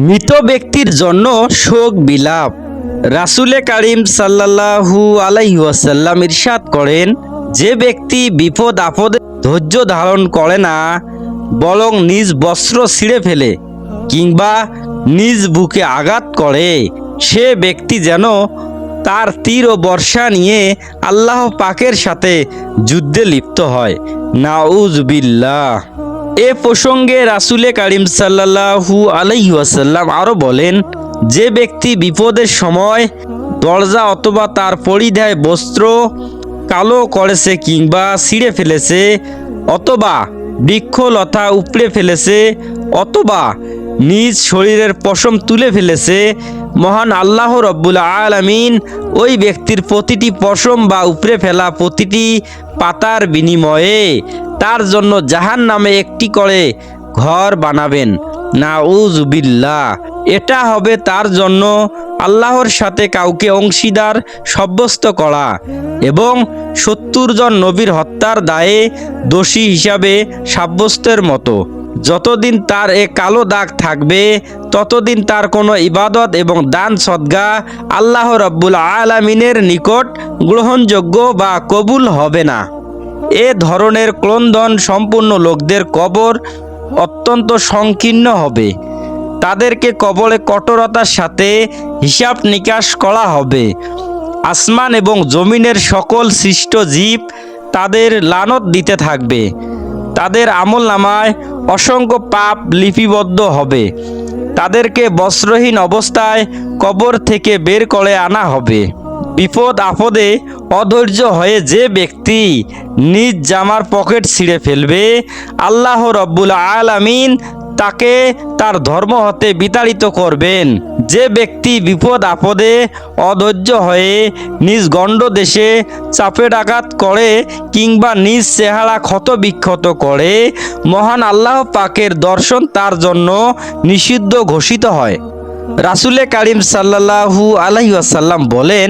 মৃত ব্যক্তির জন্য শোক বিলাপ। রাসূলে কারীম সাল্লাল্লাহু আলাইহি ওয়াসাল্লাম ইরশাদ করেন, যে ব্যক্তি বিপদ আপদে ধৈর্য ধারণ করে না, বরং নিজ বস্ত্র ছিঁড়ে ফেলে কিংবা নিজ বুকে আঘাত করে, সে ব্যক্তি যেন তার তীর ও বর্শা নিয়ে আল্লাহ পাকের সাথে যুদ্ধে লিপ্ত হয়। নাউজুবিল্লাহ। এ প্রসঙ্গে রাসূলে কারীম সাল্লাল্লাহু আলাইহি ওয়াসাল্লাম আরও বলেন, যে ব্যক্তি বিপদের সময় দরজা অথবা তার পরিধায় বস্ত্র কালো করেছে কিংবা ছিঁড়ে ফেলেছে অথবা বৃক্ষলতা উপড়ে ফেলেছে অথবা নিজ শরীরের পশম তুলে ফেলেছে, মহান আল্লাহ রব্বুল আলামিন ওই ব্যক্তির প্রতিটি পশম বা উপড়ে ফেলা প্রতিটি পাতার বিনিময়ে তার জন্য জাহান্নামে একটি করে ঘর বানাবেন। নাউজুবিল্লাহ। এটা হবে তার জন্য আল্লাহর সাথে কাউকে অংশীদার সাব্যস্ত করা এবং 70 জন নবীর হত্যার দায়ে দোষী হিসাবে সাব্যস্তের মতো। যতদিন তার এ কালো দাগ থাকবে ততদিন তার কোনো ইবাদত এবং দান সদকা আল্লাহ রব্বুল আলামিনের নিকট গ্রহণযোগ্য বা কবুল হবে না। এ ধরনের ক্রন্দন সম্পূর্ণ লোকদের কবর অত্যন্ত সংকীর্ণ হবে। তাদেরকে কবরে কঠোরতার সাথে হিসাব নিকাশ করা হবে। আসমান এবং জমিনের সকল সৃষ্ট জীব তাদের লানত দিতে থাকবে। তাদের আমলনামায় অসংখ্য পাপ লিপিবদ্ধ হবে। তাদেরকে বস্ত্রহীন অবস্থায় কবর থেকে বের করে আনা হবে। বিপদ আপদে অধৈর্য হয়ে যে ব্যক্তি নিজ জামার পকেট ছিঁড়ে ফেলবে, আল্লাহ রব্বুল আলামিন তাকে তার ধর্ম হতে বিতাড়িত করবেন। যে ব্যক্তি বিপদ আপদে অধৈর্য হয়ে নিজ গণ্ড দেশে চাপেটাঘাত করে কিংবা নিজ চেহারা ক্ষত বিক্ষত করে, মহান আল্লাহ পাকের দর্শন তার জন্য নিষিদ্ধ ঘোষিত হয়। রাসূলে কারীম সাল্লাল্লাহু আলাইহি ওয়াসাল্লাম বলেন,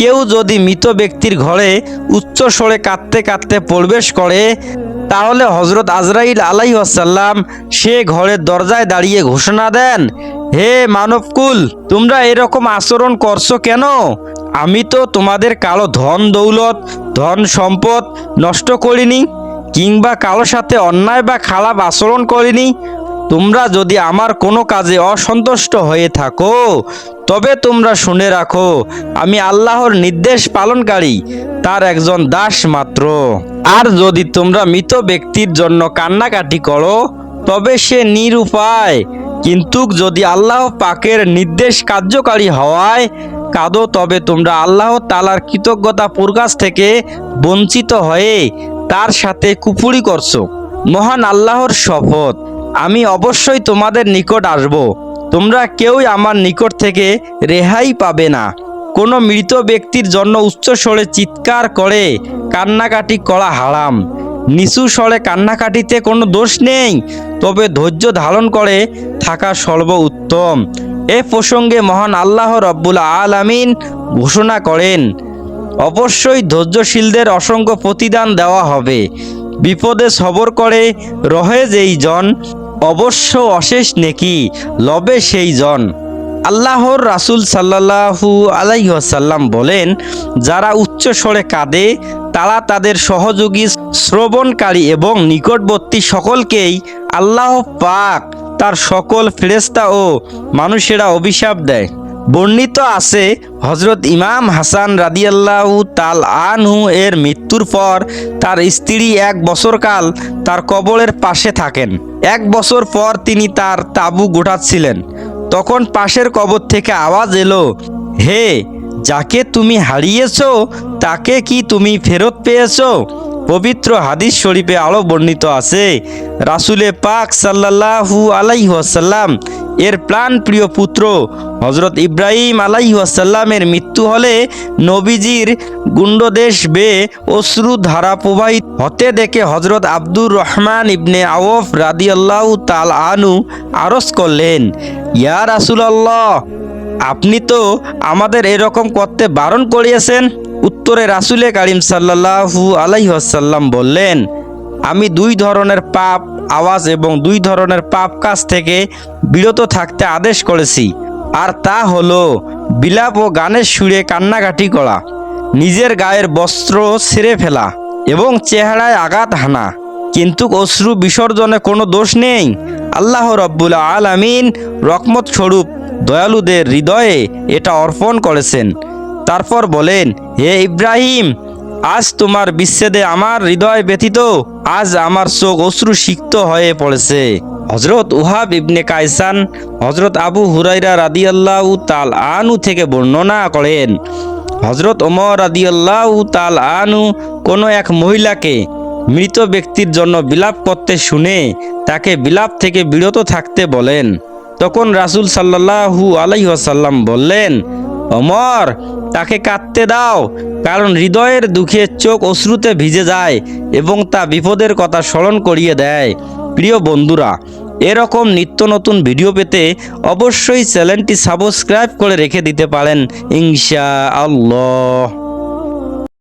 কেউ যদি মৃত ব্যক্তির ঘরে উচ্চ স্বরে কাঁদতে কাঁদতে প্রবেশ করে, তাহলে হযরত আজরাইল আলাইহিস সালাম সে ঘরের দরজায় দাঁড়িয়ে ঘোষণা দেন, হে মানবকুল, তোমরা এরকম আচরণ করছো কেন? আমি তো তোমাদের কারো ধন দৌলত ধন সম্পদ নষ্ট করিনি কিংবা কারোর সাথে অন্যায় বা খারাপ আচরণ করিনি। তোমরা যদি আমার কোনো কাজে অসন্তুষ্ট হয়ে থাকো তবে তোমরা শুনে রাখো, আমি আল্লাহর নির্দেশ পালনকারী তার একজন দাস মাত্র। আর যদি তোমরা মৃত ব্যক্তির জন্য কান্নাকাটি করো তবে সে নিরুপায়, কিন্তু যদি আল্লাহ পাকের নির্দেশ কার্যকারী হওয়ায় কাঁদো তবে তোমরা আল্লাহ তাআলার কৃতজ্ঞতা প্রকাশ থেকে বঞ্চিত হয়ে তার সাথে কুফরি করছো। মহান আল্লাহর শপথ, আমি অবশ্যই তোমাদের নিকট আসব, তোমরা কেউই আমার নিকট থেকে রেহাই পাবে না। কোনো মৃত ব্যক্তির জন্য উচ্চ স্বরে চিৎকার করে কান্নাকাটি করা হারাম। নিচু স্বরে কান্নাকাটিতে কোনো দোষ নেই, তবে ধৈর্য ধারণ করে থাকা সর্ব উত্তম। এ প্রসঙ্গে মহান আল্লাহ রব্বুল আলামিন ঘোষণা করেন, অবশ্যই ধৈর্যশীলদের অসংখ্য প্রতিদান দেওয়া হবে। বিপদে সবর করে রহে যেই জন, অবশ্য অশেষ নেকি লবে সেই জন। আল্লাহর রাসূল সাল্লাল্লাহু আলাইহি ওয়াসাল্লাম বলেন, যারা উচ্চ স্বরে কাঁদে তারা তাদের সহযোগী, শ্রবণকারী এবং নিকটবর্তী সকলকেই আল্লাহ পাক তার সকল ফেরেশতা ও মানুষেরা অভিশাপ দেয়। বর্ণিত আছে, হযরত ইমাম হাসান রাদিয়াল্লাহু তাআলা আনহু এর মৃত্যুর পর তার স্ত্রী 1 বছরকাল তার কবরের পাশে থাকেন। 1 বছর পর তিনি তার তাঁবু গোটাচ্ছিলেন, তখন পাশের কবর থেকে আওয়াজ এলো, হে, যাকে তুমি হারিয়েছো তাকে কি তুমি ফেরত পেয়েছো? পবিত্র হাদিস শরীফে আরও বর্ণিত আছে, রাসূলে পাক সাল্লাল্লাহু আলাইহি ওয়াসাল্লাম এর প্রাণপ্রিয় পুত্র হযরত ইব্রাহিম আলাইহিস সালামের মৃত্যু হলে নবীজির গুণ্ডদেশ বেয়ে অশ্রু ধারা প্রবাহিত হতে দেখে হযরত আব্দুর রহমান ইবনে আওফ রাদিয়াল্লাহু তাআলা আনহু আরজ করলেন, ইয়া রাসূলুল্লাহ, আপনি তো আমাদের এরকম করতে বারণ করিয়েছেন। উত্তরে রাসূলে কারীম সাল্লাল্লাহু আলাইহি ওয়াসাল্লাম বললেন, আমি 2 ধরনের পাপ আওয়াজ এবং 2 ধরনের পাপ কাজ থেকে বিরত থাকতে আদেশ করেছি। আর তা হলো বিলাপ ও গানের সুরে কান্নাকাটি করা, নিজের গায়ের বস্ত্র ছিঁড়ে ফেলা এবং চেহারায় আঘাত হানা। কিন্তু অশ্রু বিসর্জনে কোনো দোষ নেই। আল্লাহ রব্বুল আলামিন রহমত স্বরূপ দয়ালুদের হৃদয়ে এটা অর্পণ করেছেন। তারপর বলেন, হে ইব্রাহিম, আজ তোমার বিচ্ছেদে আমার হৃদয় ব্যথিত, আজ আমার চোখ অশ্রু সিক্ত হয়ে পড়েছে। হজরত উহাব ইবনে কায়সান হজরত আবু হুরাইরা রাদিয়াল্লাহু তাআলা আনহু থেকে বর্ণনা করেন, হজরত ওমর রাদিয়াল্লাহু তাআলা আনহু কোনো এক মহিলাকে মৃত ব্যক্তির জন্য বিলাপ করতে শুনে তাকে বিলাপ থেকে বিরত থাকতে বলেন। তখন রাসূল সাল্লাল্লাহু আলাইহি ওয়াসাল্লাম বললেন, ওমর, তাকে কাঁদতে দাও, কারণ হৃদয়ের দুঃখে চোখ অশ্রুতে ভিজে যায় এবং তা বিপদের কথা স্মরণ করিয়ে দেয়। প্রিয় বন্ধুরা, এরকম নিত্য নতুন ভিডিও পেতে অবশ্যই চ্যানেলটি সাবস্ক্রাইব করে রেখে দিতে পারেন ইনশাআল্লাহ।